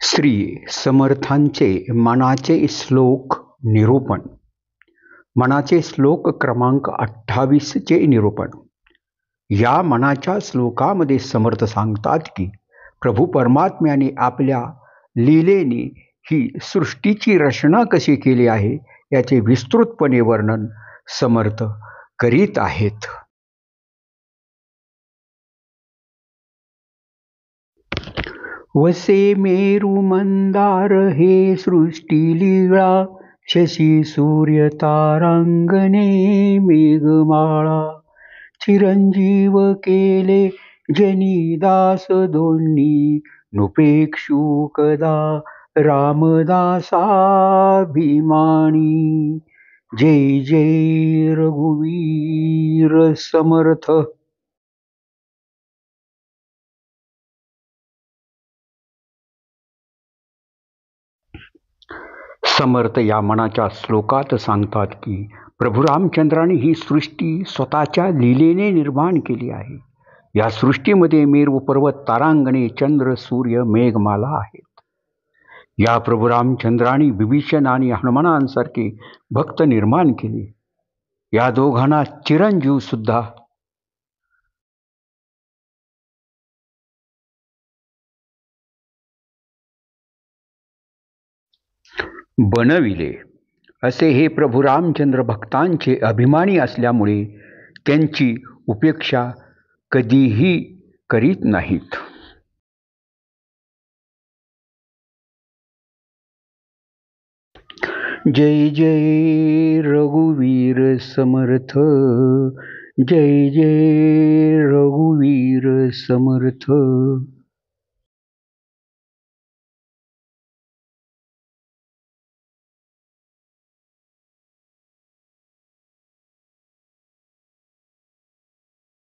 श्री समर्थांचे मनाचे श्लोक निरूपण. मनाचे श्लोक क्रमांक 28 चे निरूपण. या मनाच्या श्लोकामध्ये समर्थ सांगतात की प्रभू परमात्म्याने आपल्या लीलेने ही सृष्टीची रचना कशी केली आहे याचे विस्तृतपणे वर्णन समर्थ करीत आहेत. वसे मेरू मंदार हे सृष्टी लीळा, शशी सूर्य तारांगणे मेघमाळा. चिरंजीव केले जनीदास दोन्ही, नुपेक्षू कदा रामदासाभिमानी. जय जय रघुवीर समर्थ. समर्थ या मनाच्या श्लोकात सांगतात की प्रभू रामचंद्राने ही सृष्टी स्वतःच्या लीलेने निर्माण केली आहे. या सृष्टीमध्ये मेरू पर्वत, तारांगणे, चंद्र, सूर्य, मेघमाला आहेत. या प्रभू रामचंद्राने विभीषण आणि हनुमानांसारखे भक्त निर्माण केले. या दोघांना चिरंजीव सुद्धा बनविले. असे हे प्रभू रामचंद्र भक्तांचे अभिमानी असल्यामुळे त्यांची उपेक्षा कधीही करीत नाहीत. जय जय रघुवीर समर्थ. जय जय रघुवीर समर्थ.